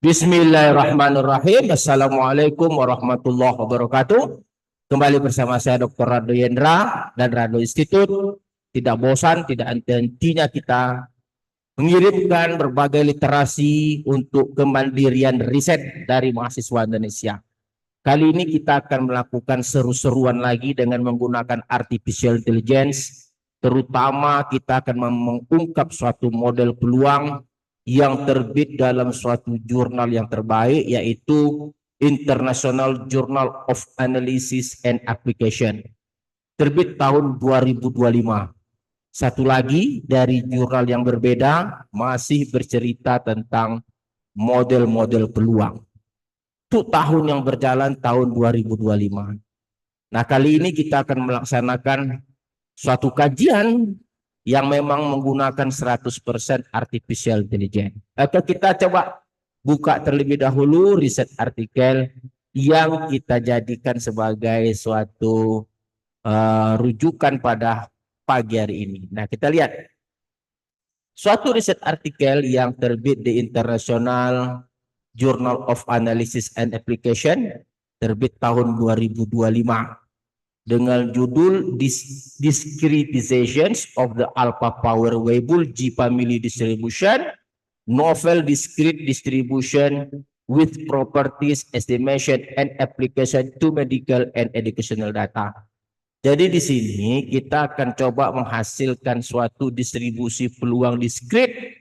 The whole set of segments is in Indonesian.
Bismillahirrahmanirrahim. Assalamualaikum warahmatullahi wabarakatuh. Kembali bersama saya Dr. Rado Yendra dan Rado Institute. Tidak bosan, tidak henti-hentinya kita mengirimkan berbagai literasi untuk kemandirian riset dari mahasiswa Indonesia. Kali ini kita akan melakukan seru-seruan lagi dengan menggunakan artificial intelligence. Terutama kita akan mengungkap suatu model peluang yang terbit dalam suatu jurnal yang terbaik, yaitu International Journal of Analysis and Application, terbit tahun 2025. Satu lagi dari jurnal yang berbeda, masih bercerita tentang model-model peluang. Untuk tahun yang berjalan tahun 2025. Nah, kali ini kita akan melaksanakan suatu kajian yang memang menggunakan 100% artificial intelligence. Oke, kita coba buka terlebih dahulu riset artikel yang kita jadikan sebagai suatu rujukan pada pagi hari ini. Nah, kita lihat suatu riset artikel yang terbit di International Journal of Analysis and Application, terbit tahun 2025. Dengan judul Discretizations of the Alpha Power Weibull G Family Distribution, Novel Discrete Distribution with Properties, Estimation, and Application to Medical and Educational Data. Jadi di sini kita akan coba menghasilkan suatu distribusi peluang diskrit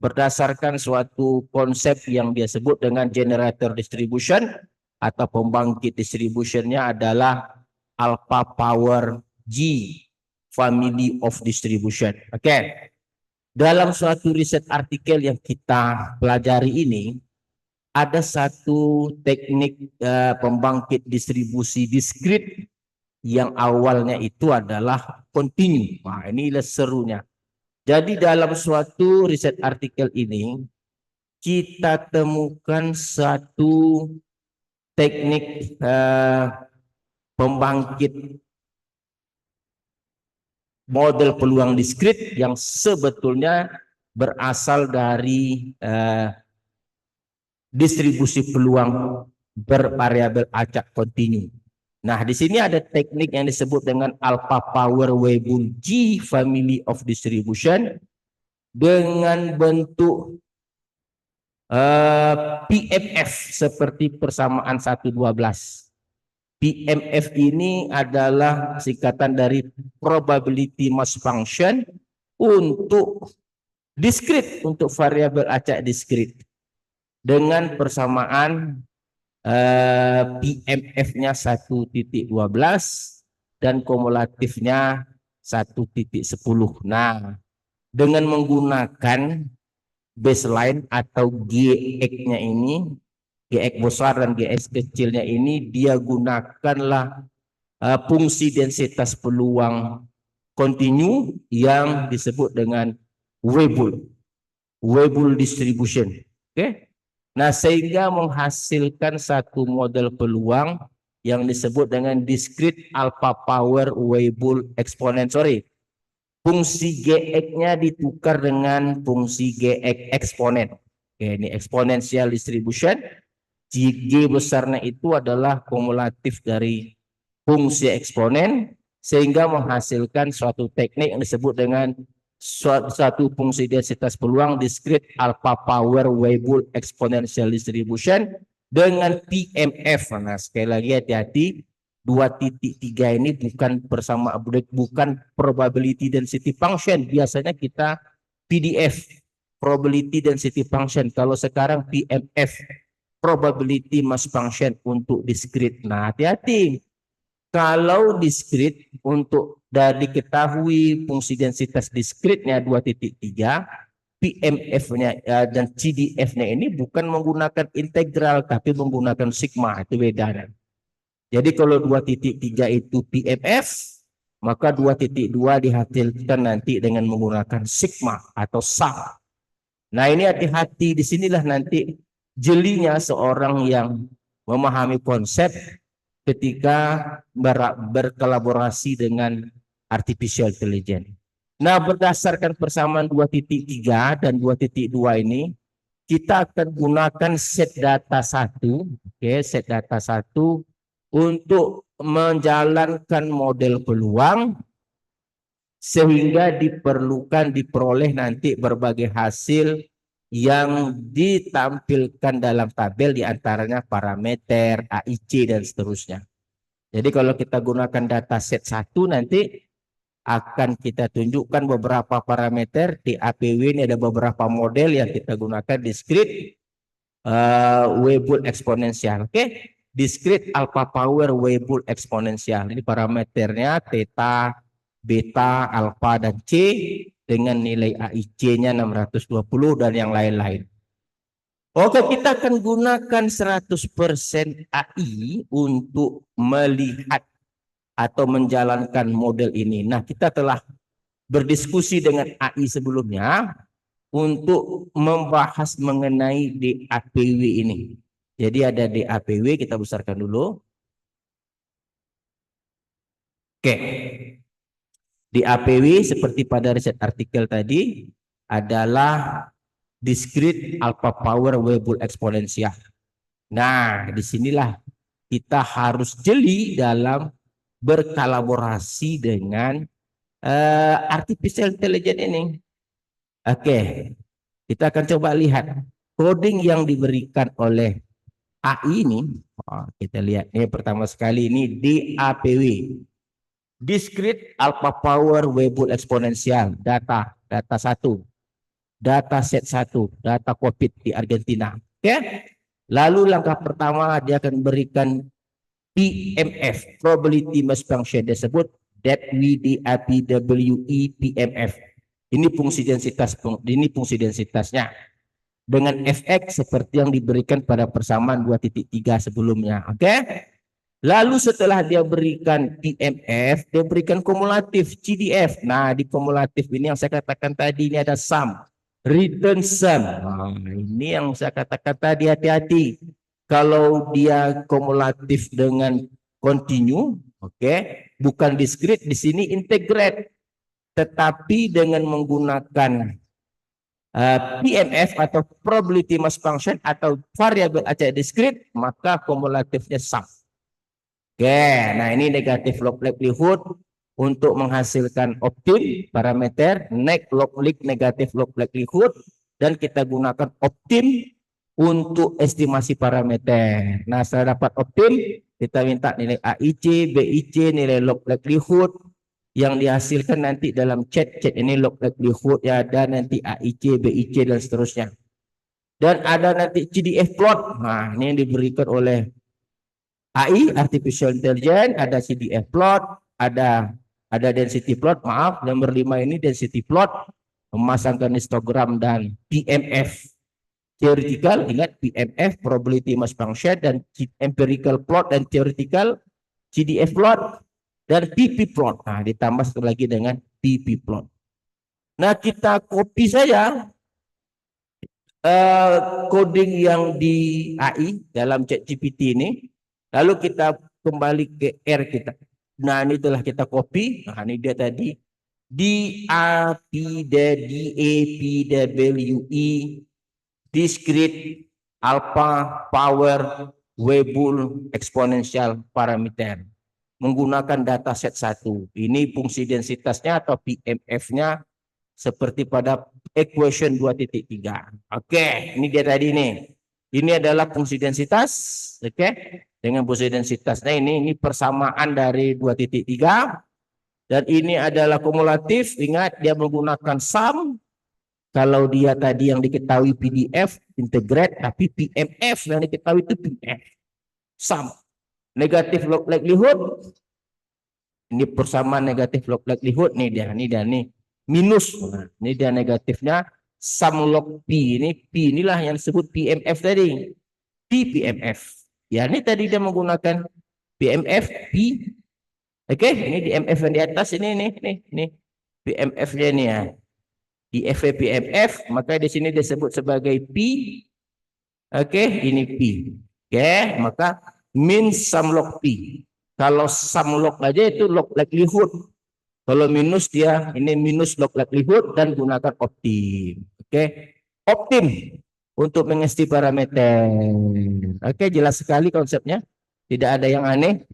berdasarkan suatu konsep yang dia sebut dengan generator distribution atau pembangkit distributionnya adalah Alpha Power G Family of Distribution. Oke. Dalam suatu riset artikel yang kita pelajari ini, ada satu teknik pembangkit distribusi diskrit yang awalnya itu adalah kontinu. Nah, inilah serunya. Jadi dalam suatu riset artikel ini, kita temukan satu teknik pembangkit model peluang diskrit yang sebetulnya berasal dari distribusi peluang bervariabel acak kontinu. Nah, di sini ada teknik yang disebut dengan Alpha Power Weibull G Family of Distribution dengan bentuk PMF seperti persamaan 1/12. PMF ini adalah singkatan dari probability mass function untuk diskrit, untuk variabel acak diskrit, dengan persamaan PMF-nya 1.12 dan kumulatifnya 1.10. Nah, dengan menggunakan baseline atau GX-nya ini, GX besar dan GX kecilnya ini, dia gunakanlah fungsi densitas peluang kontinu yang disebut dengan Weibull distribution. Oke. Nah, sehingga menghasilkan satu model peluang yang disebut dengan discrete alpha power Weibull exponent. Fungsi GX-nya ditukar dengan fungsi GX eksponen. Oke, ini exponential distribution. G besarnya itu adalah kumulatif dari fungsi eksponen, sehingga menghasilkan suatu teknik yang disebut dengan suatu fungsi densitas peluang discrete alpha power Weibull exponential distribution dengan PMF. Nah, sekali lagi hati-hati, 2.3 ini bukan probability density function. Biasanya kita PDF, probability density function. Kalau sekarang PMF, probability mass function untuk diskrit. Nah, hati-hati. Kalau diskrit untuk dari diketahui fungsi densitas diskritnya 2.3, PMF-nya dan CDF-nya ini bukan menggunakan integral tapi menggunakan sigma. Itu beda. Jadi kalau 2.3 itu PMF, maka 2.2 dihasilkan nanti dengan menggunakan sigma atau SAR. Nah, ini hati-hati, disinilah nanti jelinya seorang yang memahami konsep ketika berkolaborasi dengan artificial intelligence. Nah, berdasarkan persamaan 2.3 dan 2.2 ini, kita akan gunakan set data 1, oke, set data 1 untuk menjalankan model peluang sehingga diperoleh nanti berbagai hasil yang ditampilkan dalam tabel, diantaranya parameter, AIC dan seterusnya. Jadi kalau kita gunakan data set 1 nanti akan kita tunjukkan beberapa parameter. Di APW ini ada beberapa model yang kita gunakan, discrete, Weibull eksponensial. Oke, discrete alpha power Weibull eksponensial. Ini parameternya theta, beta, alpha dan C dengan nilai AIC-nya 620 dan yang lain-lain. Oke, kita akan gunakan 100% AI untuk melihat atau menjalankan model ini. Nah, kita telah berdiskusi dengan AI sebelumnya untuk membahas mengenai DAPW ini. Jadi ada DAPW, kita besarkan dulu. Oke. DAPW seperti pada riset artikel tadi adalah discrete alpha power Weibull eksponensial. Nah, disinilah kita harus jeli dalam berkolaborasi dengan artificial intelligence ini. Oke, kita akan coba lihat coding yang diberikan oleh AI ini. Kita lihat ini pertama sekali ini DAPW, discrete alpha power Weibull eksponensial, data 1. Data set 1, data COVID di Argentina. Oke. Lalu langkah pertama dia akan berikan PMF, probability mass function disebut DAPWE PMF. Ini fungsi densitasnya dengan fx seperti yang diberikan pada persamaan 2.3 sebelumnya. Oke. Lalu setelah dia berikan PMF, dia berikan kumulatif CDF. Nah, di kumulatif ini yang saya katakan tadi ini ada sum, return sum. Nah, ini yang saya katakan tadi, hati-hati. Kalau dia kumulatif dengan continue, oke, bukan discrete, di sini integrate. Tetapi dengan menggunakan PMF atau probability mass function atau variabel acak discrete, maka kumulatifnya sum. Oke, nah ini negatif log likelihood untuk menghasilkan optim parameter, negatif log likelihood, dan kita gunakan optim untuk estimasi parameter. Nah, setelah dapat optim, kita minta nilai AIC, BIC, nilai log likelihood yang dihasilkan nanti dalam chat ini log likelihood ya, ada nanti AIC, BIC dan seterusnya. Dan ada nanti CDF plot. Nah, ini yang diberikan oleh AI, artificial intelligence, ada CDF plot, ada density plot, maaf, nomor 5 ini density plot, memasangkan histogram dan PMF. Theoretical, ingat PMF, probability mass function, dan empirical plot dan theoretical CDF plot, dan PP plot. Nah, ditambah satu lagi dengan PP plot. Nah, kita copy saja coding yang di AI dalam ChatGPT ini. Lalu kita kembali ke R kita. Nah, ini telah kita copy. Nah, ini dia tadi. DAPWE discrete alpha power Weibull eksponensial parameter. Menggunakan data set 1. Ini fungsi densitasnya atau PMF-nya seperti pada equation 2.3. Oke, ini dia tadi nih. Ini adalah fungsi densitas, oke? Dengan fungsi densitasnya ini persamaan dari 2.3 dan ini adalah kumulatif. Ingat dia menggunakan sum. Kalau dia tadi yang diketahui PDF integrate, tapi PMF yang diketahui itu PMF sum. Negatif log likelihood. Ini persamaan negatif log likelihood nih dia, nih minus. Nah, ini dia negatifnya sum log P. Inilah yang disebut PMF tadi. PMF. Ya, ini tadi dia menggunakan PMF P. Oke, ini di MF yang di atas ini nih PMF-nya nih ya. Di FV PMF, maka di sini disebut sebagai P. Oke, ini P. Oke, maka min sum log P. Kalau sum log aja itu log likelihood. Kalau minus dia ini minus log likelihood dan gunakan optim. Oke, optim untuk mengesti parameter. Oke, jelas sekali konsepnya. Tidak ada yang aneh.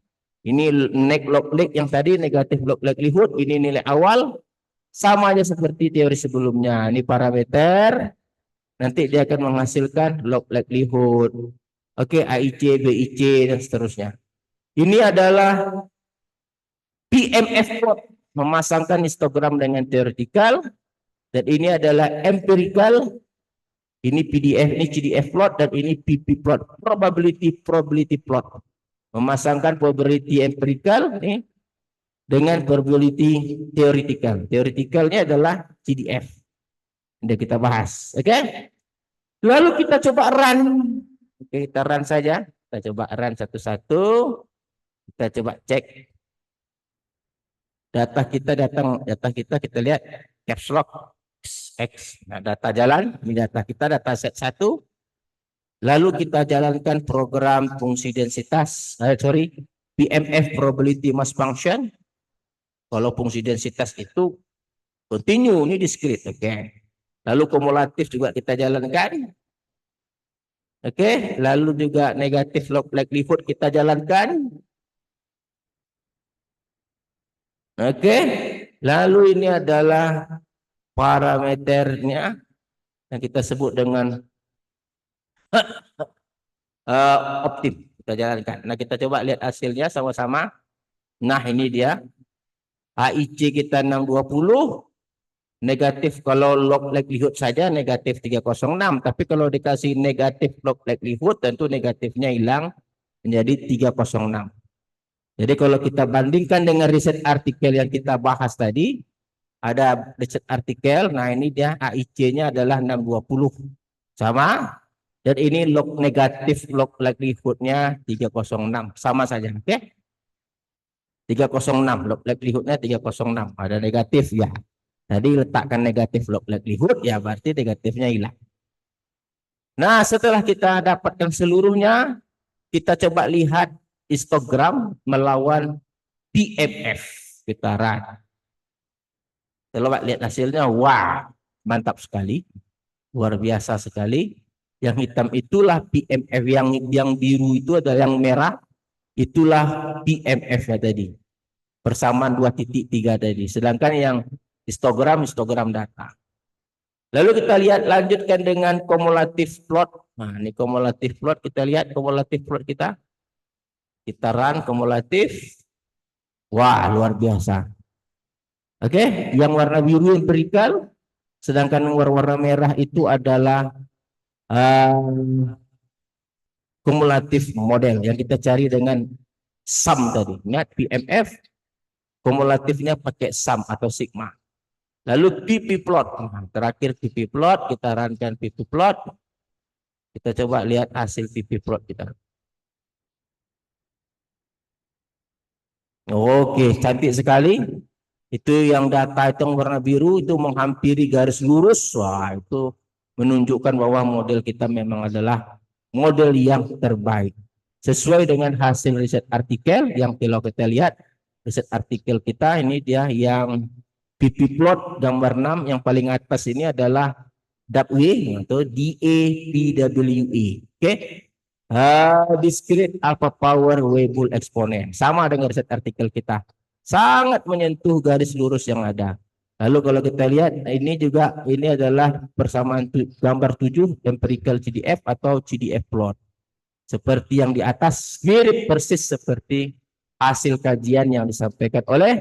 Ini neg log leg yang tadi negatif log likelihood, ini nilai awal sama aja seperti teori sebelumnya. Ini parameter, nanti dia akan menghasilkan log likelihood. Oke, AIC, BIC dan seterusnya. Ini adalah PMF plot, memasangkan histogram dengan teoretikal, dan ini adalah empirical. Ini PDF, ini CDF plot, dan ini PP plot, probability plot. Memasangkan probability empirical nih dengan probability theoretical. Theoreticalnya adalah CDF. Sudah kita bahas, oke? Lalu kita coba run. Oke, kita run saja. Kita coba run satu-satu. Kita coba cek data kita kita lihat caps lock X. Nah, data jalan, ini data kita, data set 1. Lalu kita jalankan program fungsi densitas, PMF probability mass function. Kalau fungsi densitas itu continue, ini discrete, oke. Lalu kumulatif juga kita jalankan. Oke, lalu juga negatif log likelihood kita jalankan. Oke, lalu ini adalah parameternya yang kita sebut dengan optim, kita jalankan. Nah, kita coba lihat hasilnya sama-sama. Nah, ini dia AIC kita 620, negatif kalau log likelihood saja negatif 306, tapi kalau dikasih negatif log likelihood tentu negatifnya hilang menjadi 306. Jadi kalau kita bandingkan dengan riset artikel yang kita bahas tadi, ada riset artikel, nah ini dia AIC-nya adalah 620 sama, dan ini log negatif log likelihood-nya 306 sama saja, oke? 306 log likelihood-nya 306, ada negatif ya. Tadi letakkan negatif log likelihood ya berarti negatifnya hilang. Nah, setelah kita dapatkan seluruhnya, kita coba lihat histogram melawan PMF. Kita run. Coba lihat hasilnya, wah, mantap sekali, luar biasa sekali. Yang hitam itulah PMF, yang biru itu adalah yang merah, itulah PMF ya tadi. Persamaan 2.3 tadi. Sedangkan yang histogram data. Lalu kita lihat, lanjutkan dengan kumulatif plot. Nah, ini kumulatif plot, kita lihat kumulatif plot kita. Kita run kumulatif. Wah, luar biasa. Oke, yang warna biru empirical, sedangkan yang warna merah itu adalah kumulatif model yang kita cari dengan sum tadi. Ingat PMF, kumulatifnya pakai sum atau sigma. Lalu PP plot, nah, terakhir PP plot, kita runkan PP plot. Kita coba lihat hasil PP plot kita. Oke, cantik sekali. Itu yang data itu yang warna biru itu menghampiri garis lurus. Wah, itu menunjukkan bahwa model kita memang adalah model yang terbaik. Sesuai dengan hasil riset artikel yang kalau kita lihat, riset artikel kita ini dia yang PP plot gambar 6, yang paling atas ini adalah DAPW atau DAPWE. Oke. Discrete alpha power Weibull exponent. Sama dengan riset artikel kita. Sangat menyentuh garis lurus yang ada. Lalu kalau kita lihat, ini juga ini adalah persamaan gambar 7 empirical CDF atau CDF plot. Seperti yang di atas, mirip persis seperti hasil kajian yang disampaikan oleh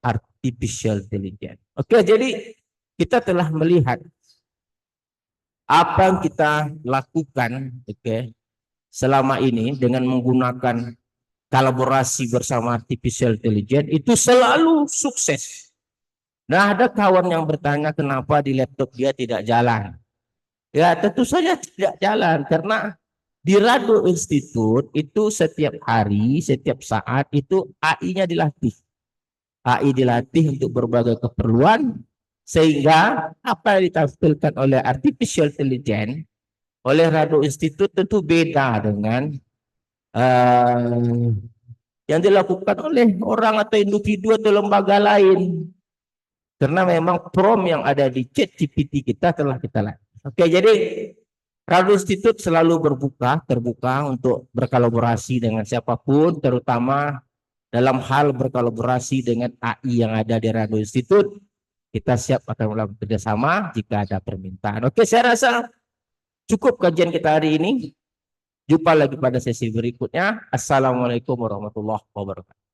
artificial intelligence. Oke, jadi kita telah melihat apa yang kita lakukan, oke, selama ini dengan menggunakan kolaborasi bersama artificial intelligence itu selalu sukses. Nah, ada kawan yang bertanya kenapa di laptop dia tidak jalan. Ya, tentu saja tidak jalan karena di Rado Institute itu setiap hari, setiap saat itu AI-nya dilatih. AI dilatih untuk berbagai keperluan, sehingga apa yang ditampilkan oleh artificial intelligence oleh Rado Institute tentu beda dengan yang dilakukan oleh orang atau individu atau lembaga lain, karena memang prompt yang ada di ChatGPT kita telah kita lihat. Oke, jadi Rado Institute selalu terbuka untuk berkolaborasi dengan siapapun, terutama dalam hal berkolaborasi dengan AI yang ada di Rado Institute. Kita siap akan melakukan kerjasama jika ada permintaan. Oke, saya rasa cukup kajian kita hari ini. Jumpa lagi pada sesi berikutnya. Assalamualaikum warahmatullahi wabarakatuh.